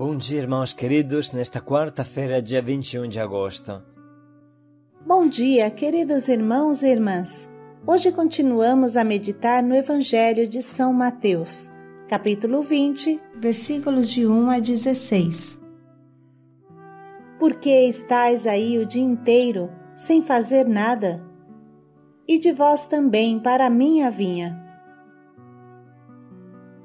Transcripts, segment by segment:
Bom dia, irmãos queridos, nesta quarta-feira, dia 21 de agosto. Bom dia, queridos irmãos e irmãs. Hoje continuamos a meditar no Evangelho de São Mateus, capítulo 20, versículos de 1 a 16. Por que estáis aí o dia inteiro, sem fazer nada? E de vós também para a minha vinha.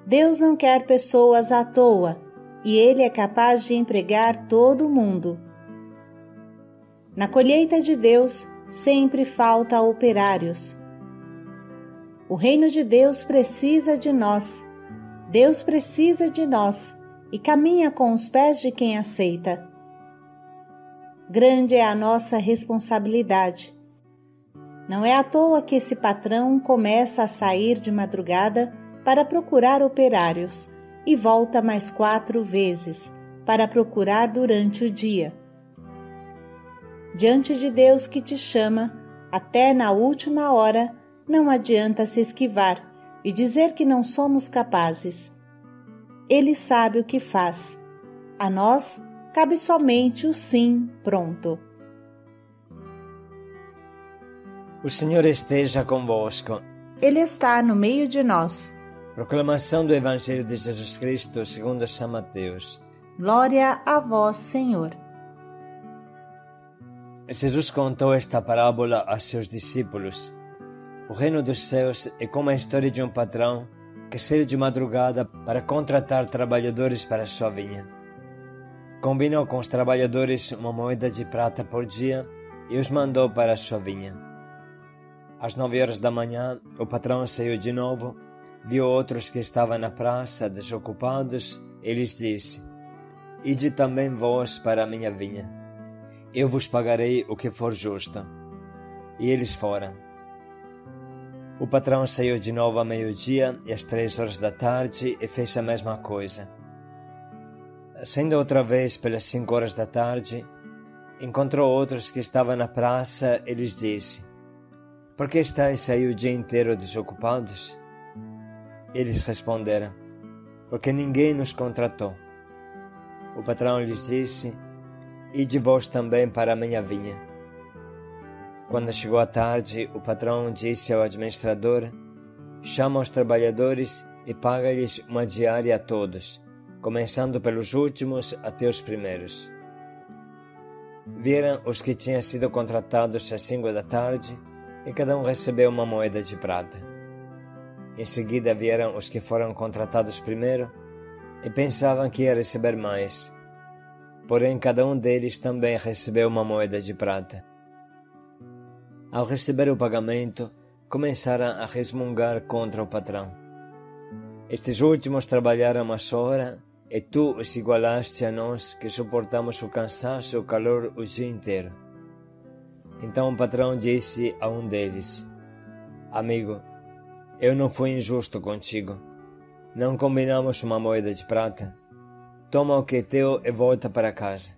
Deus não quer pessoas à toa, e Ele é capaz de empregar todo mundo. Na colheita de Deus, sempre falta operários. O reino de Deus precisa de nós. Deus precisa de nós e caminha com os pés de quem aceita. Grande é a nossa responsabilidade. Não é à toa que esse patrão começa a sair de madrugada para procurar operários e volta mais 4 vezes para procurar durante o dia. Diante de Deus que te chama, até na última hora, não adianta se esquivar e dizer que não somos capazes. Ele sabe o que faz. A nós cabe somente o sim pronto. O Senhor esteja convosco. Ele está no meio de nós. Proclamação do Evangelho de Jesus Cristo segundo São Mateus. Glória a vós, Senhor. Jesus contou esta parábola a seus discípulos. O reino dos céus é como a história de um patrão que saiu de madrugada para contratar trabalhadores para a sua vinha. Combinou com os trabalhadores uma moeda de prata por dia e os mandou para a sua vinha. Às 9 horas da manhã, o patrão saiu de novo, viu outros que estavam na praça desocupados e lhes disse: Ide também vós para a minha vinha. Eu vos pagarei o que for justo. E eles foram. O patrão saiu de novo ao meio-dia e às 3 horas da tarde e fez a mesma coisa. Saindo outra vez pelas 5 horas da tarde, encontrou outros que estavam na praça e lhes disse: Por que estáis aí o dia inteiro desocupados? Eles responderam: Porque ninguém nos contratou. O patrão lhes disse: Ide vós também para a minha vinha. Quando chegou a tarde, o patrão disse ao administrador: Chama os trabalhadores e paga-lhes uma diária a todos, começando pelos últimos até os primeiros. Vieram os que tinham sido contratados às 5 da tarde e cada um recebeu uma moeda de prata. Em seguida vieram os que foram contratados primeiro e pensavam que ia receber mais. Porém, cada um deles também recebeu uma moeda de prata. Ao receber o pagamento, começaram a resmungar contra o patrão. Estes últimos trabalharam uma só hora e tu os igualaste a nós que suportamos o cansaço e o calor o dia inteiro. Então o patrão disse a um deles: Amigo, eu não fui injusto contigo. Não combinamos uma moeda de prata? Toma o que é teu e volta para casa.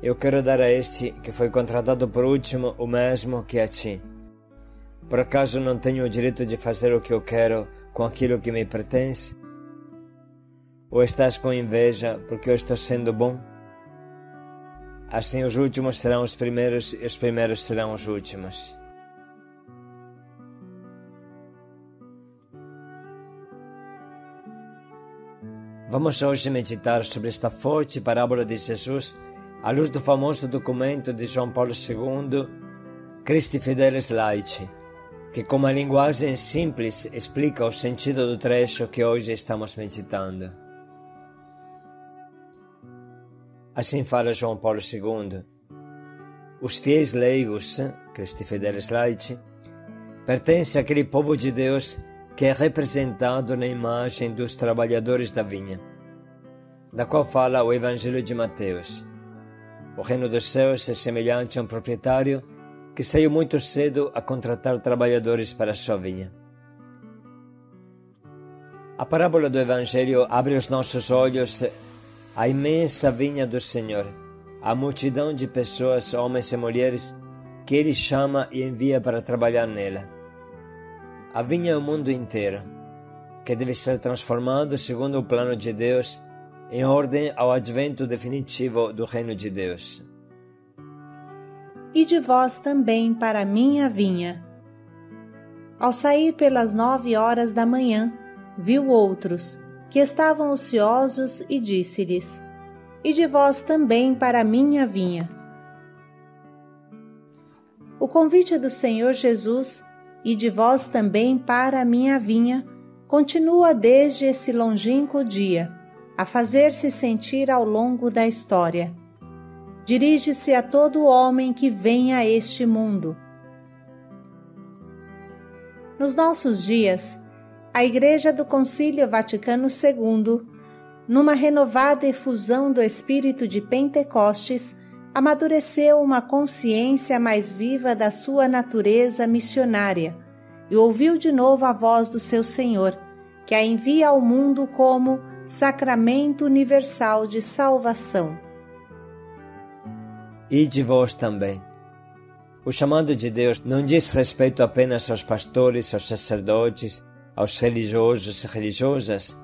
Eu quero dar a este que foi contratado por último o mesmo que a ti. Por acaso não tenho o direito de fazer o que eu quero com aquilo que me pertence? Ou estás com inveja porque eu estou sendo bom? Assim os últimos serão os primeiros e os primeiros serão os últimos. Vamos hoje meditar sobre esta forte parábola de Jesus à luz do famoso documento de João Paulo II, Christi Fidelis Laici, que com uma linguagem simples explica o sentido do trecho que hoje estamos meditando. Assim fala João Paulo II. Os fiéis leigos, Christi Fidelis Laici, pertencem àquele povo de Deus que é representado na imagem dos trabalhadores da vinha, da qual fala o Evangelho de Mateus. O reino dos céus é semelhante a um proprietário que saiu muito cedo a contratar trabalhadores para a sua vinha. A parábola do Evangelho abre os nossos olhos à imensa vinha do Senhor, à multidão de pessoas, homens e mulheres, que Ele chama e envia para trabalhar nela. A vinha é o mundo inteiro, que deve ser transformado segundo o plano de Deus em ordem ao advento definitivo do reino de Deus. Ide vós também para a minha vinha. Ao sair pelas 9h da manhã, viu outros, que estavam ociosos, e disse-lhes: Ide vós também para a minha vinha. O convite do Senhor Jesus, ide vós também para a minha vinha, continua desde esse longínquo dia, a fazer-se sentir ao longo da história. Dirige-se a todo homem que vem a este mundo. Nos nossos dias, a Igreja do Concílio Vaticano II, numa renovada efusão do espírito de Pentecostes, amadureceu uma consciência mais viva da sua natureza missionária e ouviu de novo a voz do seu Senhor, que a envia ao mundo como sacramento universal de salvação. Ide vós também. O chamado de Deus não diz respeito apenas aos pastores, aos sacerdotes, aos religiosos e religiosas,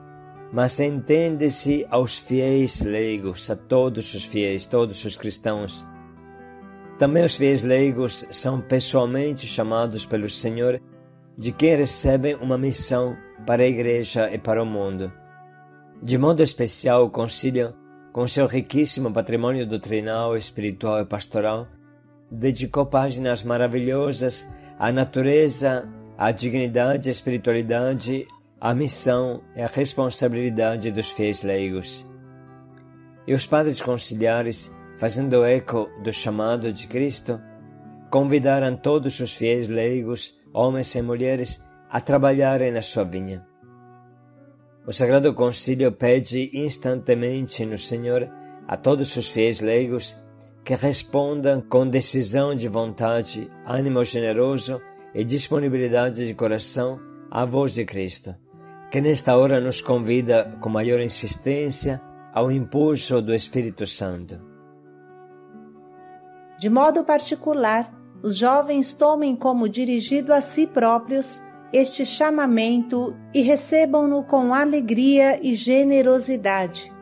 mas entende-se aos fiéis leigos, a todos os fiéis, todos os cristãos. Também os fiéis leigos são pessoalmente chamados pelo Senhor, de quem recebem uma missão para a Igreja e para o mundo. De modo especial, o Concílio, com seu riquíssimo patrimônio doutrinal, espiritual e pastoral, dedicou páginas maravilhosas à natureza, à dignidade e à espiritualidade, à missão e à responsabilidade dos fiéis leigos. E os padres conciliares, fazendo eco do chamado de Cristo, convidaram todos os fiéis leigos, homens e mulheres, a trabalharem na sua vinha. O Sagrado Concílio pede instantemente no Senhor a todos os fiéis leigos que respondam com decisão de vontade, ânimo generoso e disponibilidade de coração à voz de Cristo, que nesta hora nos convida com maior insistência ao impulso do Espírito Santo. De modo particular, os jovens tomem como dirigido a si próprios este chamamento e recebam-no com alegria e generosidade.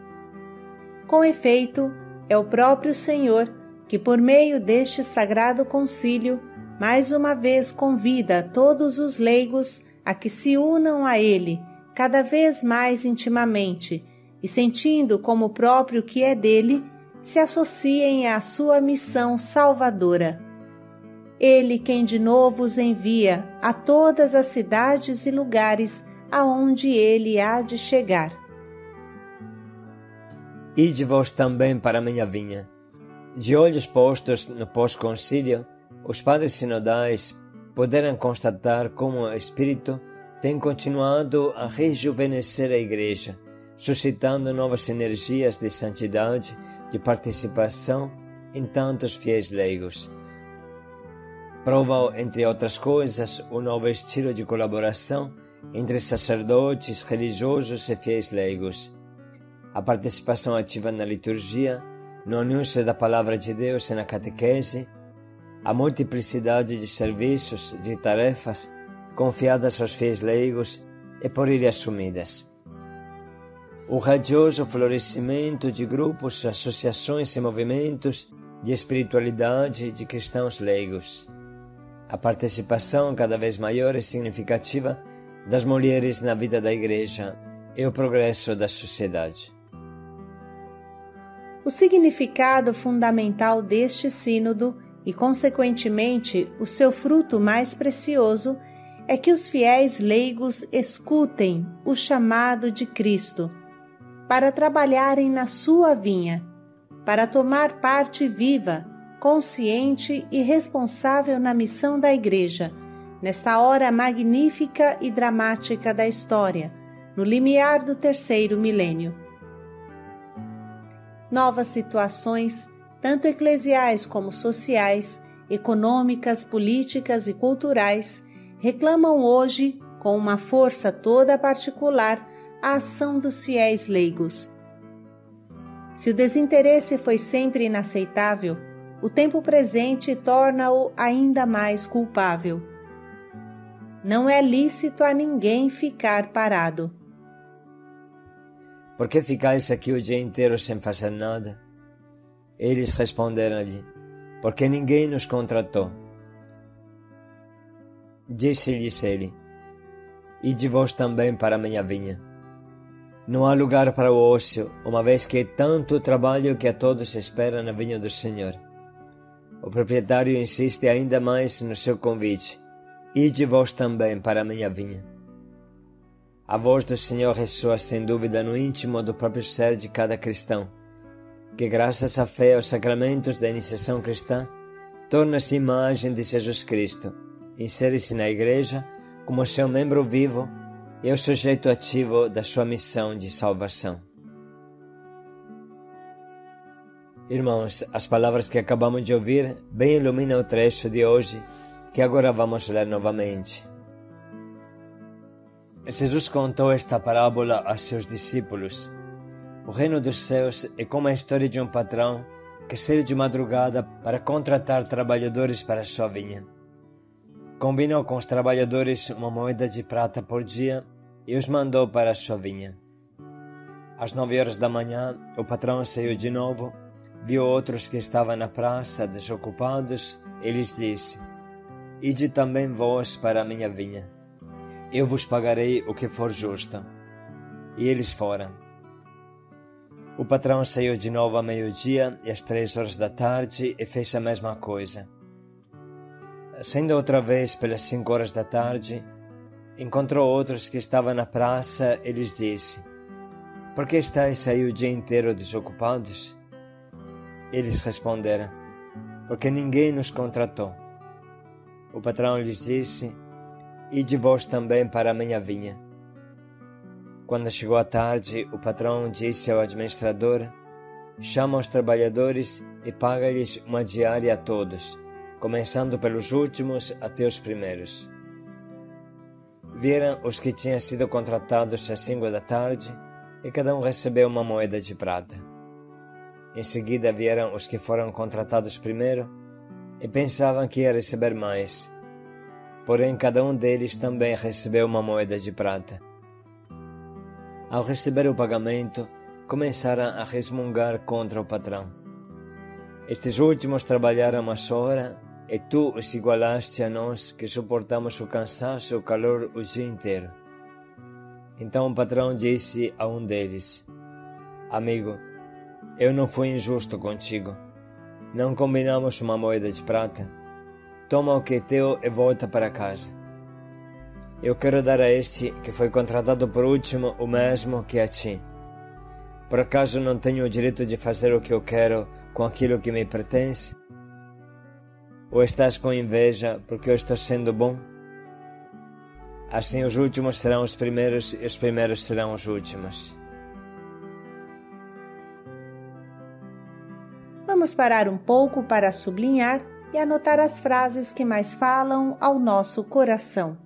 Com efeito, é o próprio Senhor que, por meio deste sagrado concílio, mais uma vez convida todos os leigos a que se unam a Ele cada vez mais intimamente e, sentindo como próprio que é dele, se associem à sua missão salvadora. Ele quem de novo os envia a todas as cidades e lugares aonde ele há de chegar. Ide vós também para a minha vinha. De olhos postos no pós-concílio, os padres sinodais puderam constatar como o Espírito tem continuado a rejuvenescer a Igreja, suscitando novas energias de santidade, de participação em tantos fiéis leigos. Prova, entre outras coisas, o novo estilo de colaboração entre sacerdotes, religiosos e fiéis leigos. A participação ativa na liturgia, no anúncio da Palavra de Deus e na catequese, a multiplicidade de serviços, de tarefas confiadas aos fiéis leigos e por ele assumidas. O radioso florescimento de grupos, associações e movimentos de espiritualidade de cristãos leigos. A participação cada vez maior e significativa das mulheres na vida da Igreja e o progresso da sociedade. O significado fundamental deste sínodo e, consequentemente, o seu fruto mais precioso é que os fiéis leigos escutem o chamado de Cristo para trabalharem na sua vinha, para tomar parte viva, consciente e responsável na missão da Igreja, nesta hora magnífica e dramática da história, no limiar do 3º milênio. Novas situações, tanto eclesiais como sociais, econômicas, políticas e culturais, reclamam hoje, com uma força toda particular, a ação dos fiéis leigos. Se o desinteresse foi sempre inaceitável, o tempo presente torna-o ainda mais culpável. Não é lícito a ninguém ficar parado. por que ficais aqui o dia inteiro sem fazer nada? Eles responderam-lhe: porque ninguém nos contratou. Disse-lhes ele: ide vós também para a minha vinha. Não há lugar para o ócio, uma vez que é tanto trabalho que a todos espera na vinha do Senhor. O proprietário insiste ainda mais no seu convite: ide vós também para a minha vinha. A voz do Senhor ressoa sem dúvida no íntimo do próprio ser de cada cristão, que graças à fé aos sacramentos da iniciação cristã, torna-se imagem de Jesus Cristo, insere-se na Igreja como seu membro vivo e é o sujeito ativo da sua missão de salvação. Irmãos, as palavras que acabamos de ouvir bem iluminam o trecho de hoje, que agora vamos ler novamente. Jesus contou esta parábola a seus discípulos. O reino dos céus é como a história de um patrão que saiu de madrugada para contratar trabalhadores para a sua vinha. Combinou com os trabalhadores uma moeda de prata por dia e os mandou para a sua vinha. Às 9 horas da manhã, o patrão saiu de novo, viu outros que estavam na praça desocupados e lhes disse: ide também vós para a minha vinha. Eu vos pagarei o que for justo. E eles foram. O patrão saiu de novo ao meio-dia e às 3 horas da tarde e fez a mesma coisa. Saindo outra vez pelas 5 horas da tarde, encontrou outros que estavam na praça e lhes disse: por que estáis aí o dia inteiro desocupados? Eles responderam: porque ninguém nos contratou. O patrão lhes disse: ide vós também para a minha vinha. Quando chegou a tarde, o patrão disse ao administrador: chama os trabalhadores e paga-lhes uma diária a todos, começando pelos últimos até os primeiros. Vieram os que tinham sido contratados às 5 da tarde e cada um recebeu uma moeda de prata. Em seguida vieram os que foram contratados primeiro e pensavam que ia receber mais. Porém, cada um deles também recebeu uma moeda de prata. Ao receber o pagamento, começaram a resmungar contra o patrão. Estes últimos trabalharam uma só hora, e tu os igualaste a nós que suportamos o cansaço e o calor o dia inteiro. Então o patrão disse a um deles: amigo, eu não fui injusto contigo. Não combinamos uma moeda de prata? Toma o que é teu e volta para casa. Eu quero dar a este que foi contratado por último o mesmo que a ti. Por acaso não tenho o direito de fazer o que eu quero com aquilo que me pertence? Ou estás com inveja porque eu estou sendo bom? Assim os últimos serão os primeiros e os primeiros serão os últimos. Vamos parar um pouco para sublinhar e anotar as frases que mais falam ao nosso coração.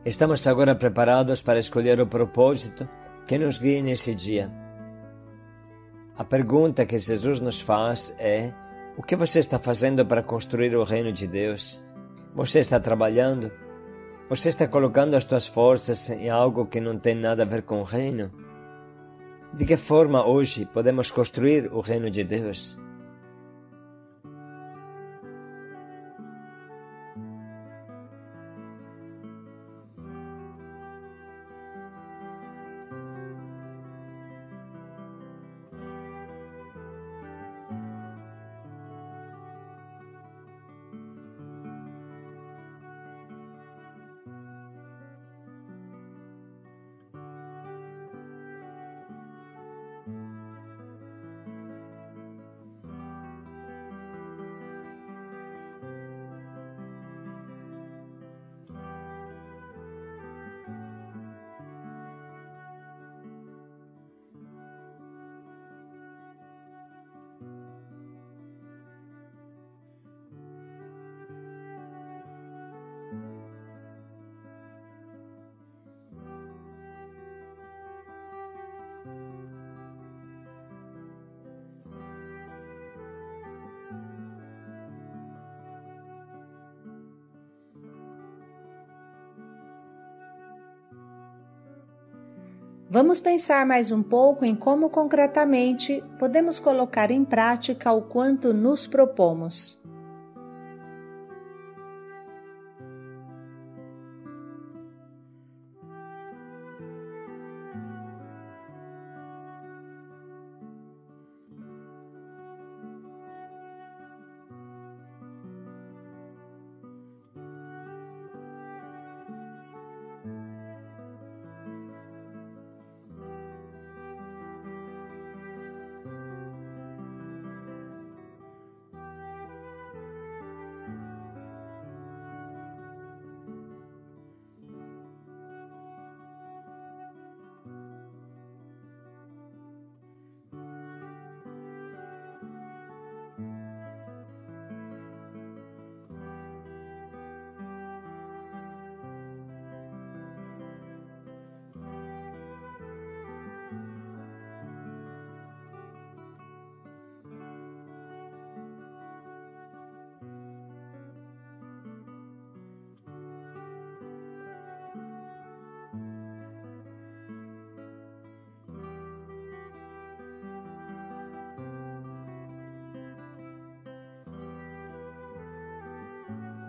Estamos agora preparados para escolher o propósito que nos guie nesse dia. A pergunta que Jesus nos faz é: o que você está fazendo para construir o reino de Deus? Você está trabalhando? Você está colocando as suas forças em algo que não tem nada a ver com o reino? De que forma hoje podemos construir o reino de Deus? Vamos pensar mais um pouco em como concretamente podemos colocar em prática o quanto nos propomos.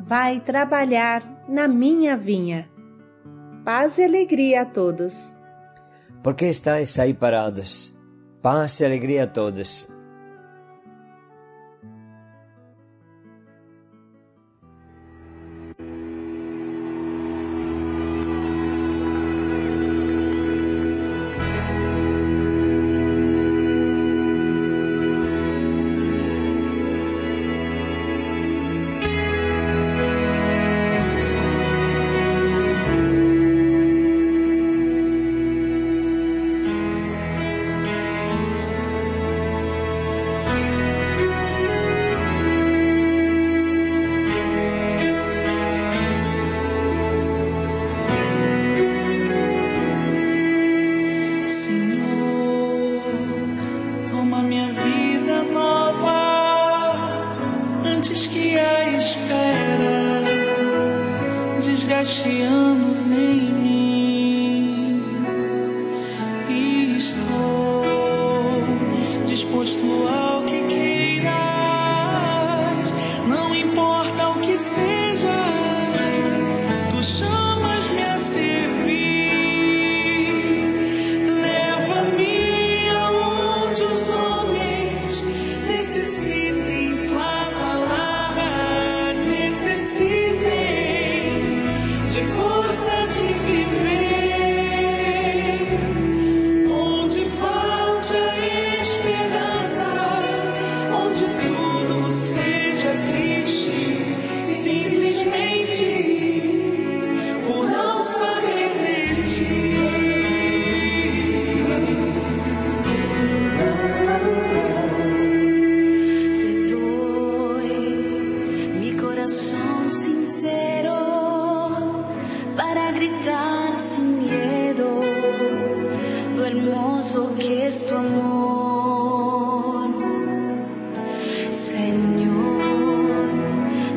Vai trabalhar na minha vinha. Paz e alegria a todos. Por que estáis aí parados? Paz e alegria a todos. Desgaste anos em mim e estou disposto ao que queiras, não importa o que seja, tu chamas-me a servir, leva-me aonde os homens necessitem tua palavra, necessitem de força de viver, onde falte a esperança, onde tudo seja triste, simplesmente por não saber de ti. Te doy mi corazón sincero hermoso que es tu amor, Señor.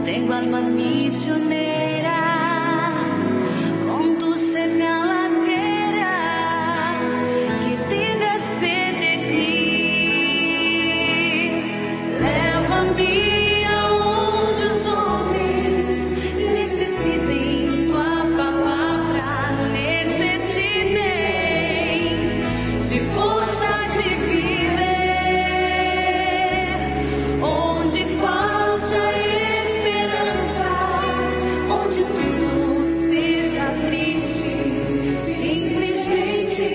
Tengo alma misionera, condúceme a la tierra que tenga sed de ti. Leva-me aonde os homens necessitem tua palavra, necessitem de força de viver, onde falte a esperança, onde tudo seja triste, simplesmente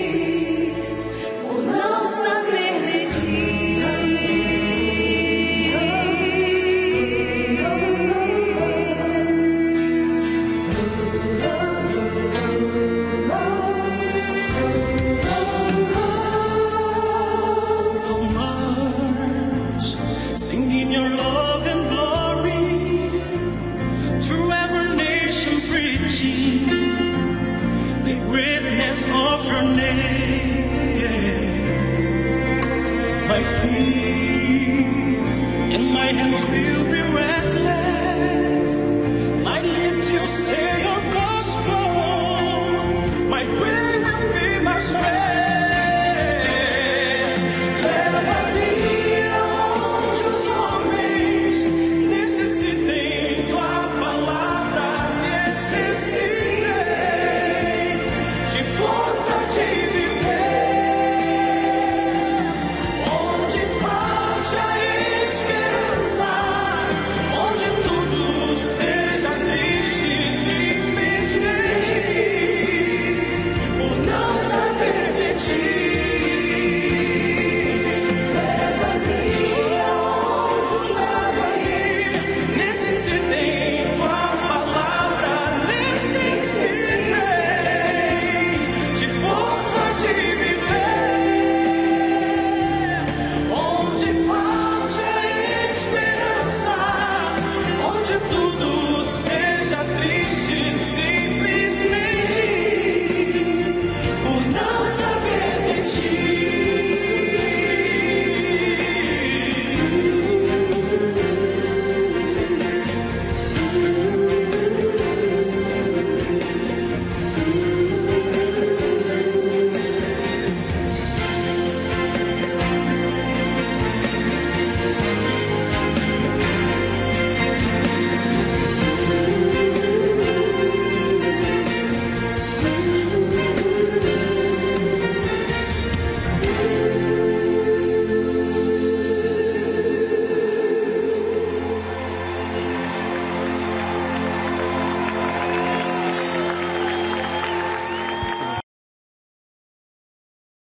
por não saber de ti. Oh, Mars, singing your love and glory through every nation, preaching the greatness of your name. My feet